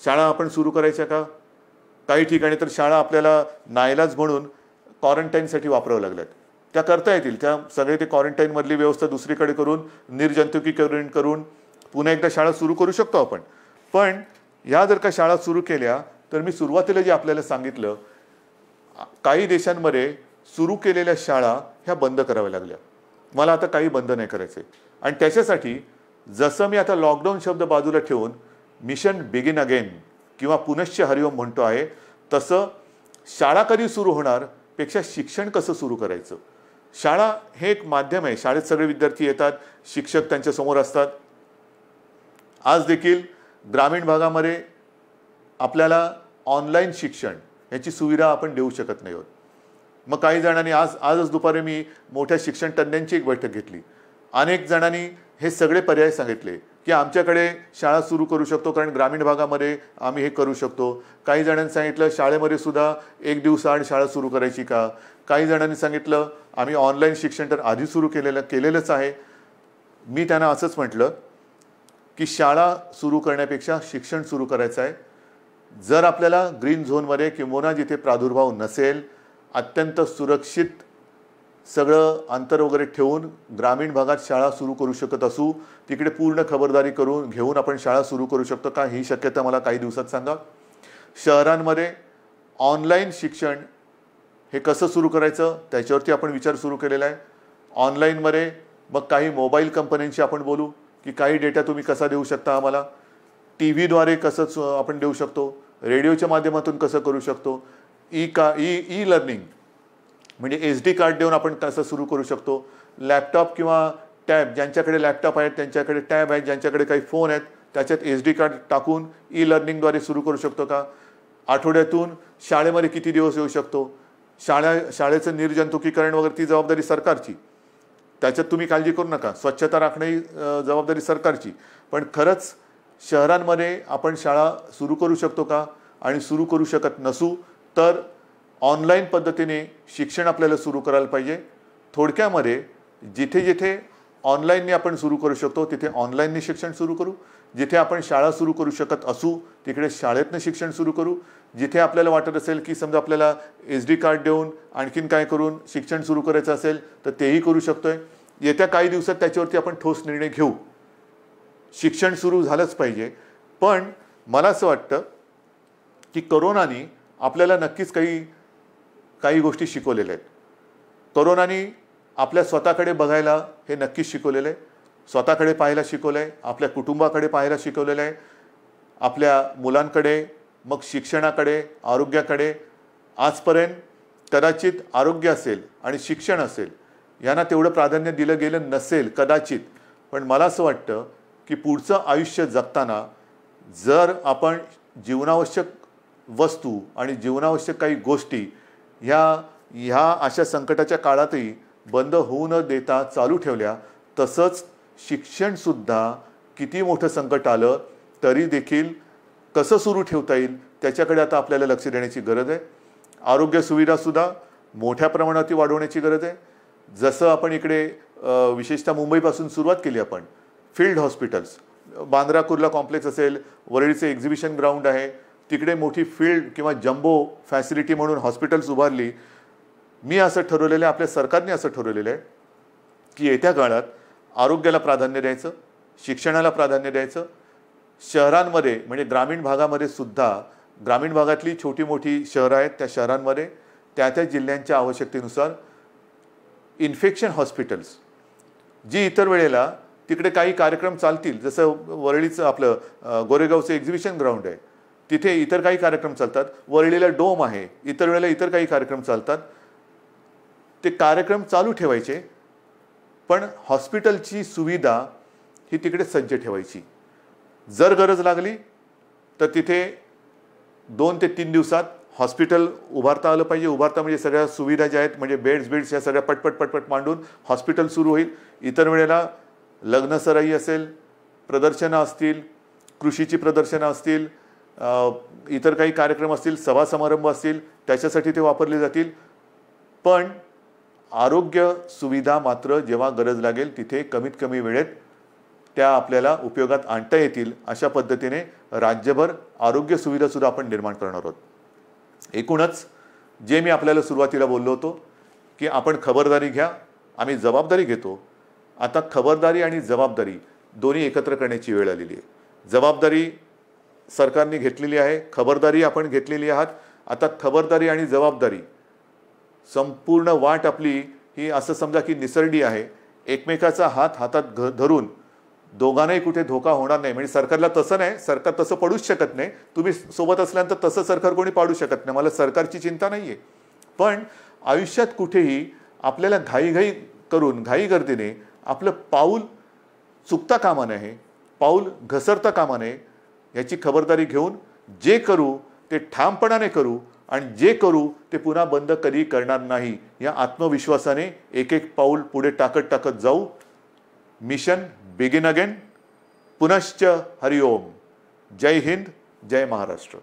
शाळा आपण सुरू करायच्या का? काही ठिकाणी तर शाळा आपल्याला नाईलाज म्हणून क्वारंटाईनसाठी वापरावं लागल्यात. त्या करता येतील, त्या सगळे ते क्वारंटाईनमधली व्यवस्था दुसरीकडे करून निर्जंतुकीकरण करून पुन्हा एकदा शाळा सुरू करू शकतो आपण. पण ह्या जर का शाळा सुरू केल्या तर मी सुरुवातीला जे आपल्याला सांगितलं, काही देशांमध्ये सुरू केलेल्या शाळा ह्या बंद कराव्या लागल्या. मला आता काही बंद नाही करायचे. आणि त्याच्यासाठी जसं मी आता लॉकडाऊन शब्द बाजूला ठेवून मिशन बिगिन अगेन किंवा पुनश्च हरिओम म्हणतो आहे, तसं शाळा कधी सुरू होणार पेक्षा शिक्षण कसं सुरू करायचं. शाळा हे एक माध्यम आहे. शाळेत सगळे विद्यार्थी येतात, शिक्षक त्यांच्यासमोर असतात. आज देखील ग्रामीण भागामध्ये आपल्याला ऑनलाईन शिक्षण याची सुविधा आपण देऊ शकत नाही आहोत. मग काही जणांनी आजच दुपारी मी मोठ्या शिक्षण तज्ज्ञांची एक बैठक घेतली. अनेक जणांनी हे सगळे पर्याय सांगितले की आमच्याकडे शाळा सुरू करू शकतो कारण ग्रामीण भागामध्ये आम्ही हे करू शकतो. काही जणांनी सांगितलं शाळेमध्ये सुद्धा एक दिवसाआड शाळा सुरू करायची का? काही जणांनी सांगितलं आम्ही ऑनलाईन शिक्षण तर आधी सुरू केलेलंच आहे. मी त्यांना असंच म्हटलं की शाळा सुरू करण्यापेक्षा शिक्षण सुरू करायचं आहे. जर आपल्याला ग्रीन झोनमध्ये किंवा जिथे प्रादुर्भाव नसेल, अत्यंत सुरक्षित सगळं अंतर वगैरे ठेवून ग्रामीण भागात शाळा सुरू करू शकत असू, तिकडे पूर्ण खबरदारी घेऊन आपण शाळा सुरू करू शकतो का? ही शक्यता मला काही दिवसात सांगा. शहरांमध्ये ऑनलाईन शिक्षण हे कसं सुरू करायचं त्याच्यावरती आपण विचार सुरू केलेला आहे. ऑनलाईनमध्ये मग काही मोबाईल कंपन्यांशी आपण बोलू की काही डेटा तुम्ही कसा देऊ शकता आम्हाला, TV द्वारे कसं आपण देऊ शकतो, रेडिओच्या माध्यमातून कसं करू शकतो, ई लर्निंग म्हणजे SD कार्ड देऊन आपण कसं सुरू करू शकतो, लॅपटॉप किंवा टॅब, ज्यांच्याकडे लॅपटॉप आहेत त्यांच्याकडे टॅब आहेत, ज्यांच्याकडे काही फोन आहेत त्याच्यात SD कार्ड टाकून ई लर्निंगद्वारे सुरू करू शकतो का? आठवड्यातून शाळेमध्ये किती दिवस येऊ शकतो? शाळेचं निर्जंतुकीकरण वगैरे ती जबाबदारी सरकारची, त्याच्यात तुम्ही काळजी करू नका. स्वच्छता राखणे ही जबाबदारी सरकारची. पण खरंच शहरांमध्ये आपण शाळा सुरू करू शकतो का? आणि सुरू करू शकत नसू तर ऑनलाईन पद्धतीने शिक्षण आपल्याला सुरू करायला पाहिजे. थोडक्यामध्ये जिथे जिथे ऑनलाईनने आपण सुरू करू शकतो तिथे ऑनलाईनने शिक्षण सुरू करू. जिथे आपण शाळा सुरू करू शकत असू तिकडे शाळेतनं शिक्षण सुरू करू. जिथे आपल्याला वाटत असेल की समजा आपल्याला SD कार्ड देऊन आणखीन काय करून शिक्षण सुरू करायचं असेल तर तेही करू शकतोय. येत्या काही दिवसात त्याच्यावरती आपण ठोस निर्णय घेऊ. शिक्षण सुरू झालंच पाहिजे. पण मला असं वाटतं की कोरोनाने आपल्याला नक्कीच काही काही गोष्टी शिकवलेल्या आहेत. तरुणांनी आपल्या स्वतःकडे बघायला हे नक्कीच शिकवलेलं आहे. स्वतःकडे पाहायला शिकवलं आहे, आपल्या कुटुंबाकडे पाहायला शिकवलेलं आहे, आपल्या मुलांकडे, मग शिक्षणाकडे, आरोग्याकडे. आजपर्यंत कदाचित आरोग्य असेल आणि शिक्षण असेल यांना तेवढं प्राधान्य दिलं गेलं नसेल कदाचित. पण मला असं वाटतं की पुढचं आयुष्य जगताना जर आपण जीवनावश्यक वस्तू आणि जीवनावश्यक काही गोष्टी ह्या अशा संकटाच्या काळातही बंद होऊ न देता चालू ठेवल्या, तसंच शिक्षणसुद्धा किती मोठं संकट आलं तरी देखील कसं सुरू ठेवता येईल त्याच्याकडे आता आपल्याला लक्ष देण्याची गरज आहे. आरोग्य सुविधासुद्धा मोठ्या प्रमाणात वाढवण्याची गरज आहे. जसं आपण इकडे विशेषतः मुंबईपासून सुरुवात केली आपण, field hospitals, Bandra Kurla complex असेल, वरळीचे एक्झिबिशन ग्राउंड आहे, तिकडे मोठी फील्ड किंवा जम्बो फॅसिलिटी म्हणून हॉस्पिटल्स उभारली. मी असं ठरवलेलं आहे, आपल्या सरकारने असं ठरवलेलं आहे की येत्या काळात आरोग्याला प्राधान्य द्यायचं, शिक्षणाला प्राधान्य द्यायचं. शहरांमध्ये म्हणजे ग्रामीण भागामध्ये सुद्धा, ग्रामीण भागातली छोटी मोठी शहरं आहेत त्या शहरांमध्ये त्या त्या जिल्ह्यांच्या आवश्यकतेनुसार इन्फेक्शन हॉस्पिटल्स, जी इतर वेळेला तिकडे काही कार्यक्रम चालतील, जसं वरळीचं आपलं गोरेगावचं एक्झिबिशन ग्राउंड आहे, तिथे इतर काही कार्यक्रम चालतात. वरळीला डोम आहे, इतर वेळेला इतर काही कार्यक्रम चालतात. ते कार्यक्रम चालू ठेवायचे, पण हॉस्पिटलची सुविधा ही तिकडे सज्ज ठेवायची. जर गरज लागली तर तिथे 2 ते 3 दिवसात हॉस्पिटल उभारता आलं पाहिजे. उभारता म्हणजे सगळ्या सुविधा ज्या आहेत, म्हणजे बेड्स या सगळ्या पटपट मांडून हॉस्पिटल सुरू होईल. इतर वेळेला लग्नसराई असेल, प्रदर्शनं असतील, कृषीची प्रदर्शनं असतील, इतर काही कार्यक्रम असतील, सभा समारंभ असतील, त्याच्यासाठी ते वापरले जातील. पण आरोग्य सुविधा मात्र जेव्हा गरज लागेल तिथे कमीत कमी वेळेत त्या आपल्याला उपयोगात आणता येतील अशा पद्धतीने राज्यभर आरोग्य सुविधासुद्धा आपण निर्माण करणार आहोत. एकूणच जे मी आपल्याला सुरुवातीला बोललो होतो की आपण खबरदारी घ्या, आम्ही जबाबदारी घेतो. आता खबरदारी आणि जबाबदारी दोन्ही एकत्र करण्याची वेळ आलेली आहे. जबाबदारी सरकारने घेतलेली आहे, खबरदारी आपण घेतलेली आहात. आता खबरदारी आणि जबाबदारी संपूर्ण वाट आपली ही असं समजा की निसरडी आहे. एकमेकाचा हात हातात धरून दोघांनाही कुठे धोका होणार नाही. म्हणजे सरकारला तसं नाही, सरकार तसं पडूच शकत नाही. तुम्ही सोबत असल्यानंतर तसं सरकार कोणी पाडू शकत नाही, मला सरकारची चिंता नाही आहे. पण आयुष्यात कुठेही आपल्याला घाईघाई करून घाईगर्दीने आपलं पाऊल चुकता कामा नये, पाऊल घसरता कामा नये. याची खबरदारी घेऊन जे करू ते ठामपणाने करू आणि जे करू ते पुन्हा बंद कधी करणार नाही या आत्मविश्वासाने एक एक पाऊल पुढे टाकत जाऊ. Mission begin again. पुनश्च हरिओम. जय हिंद, जय महाराष्ट्र.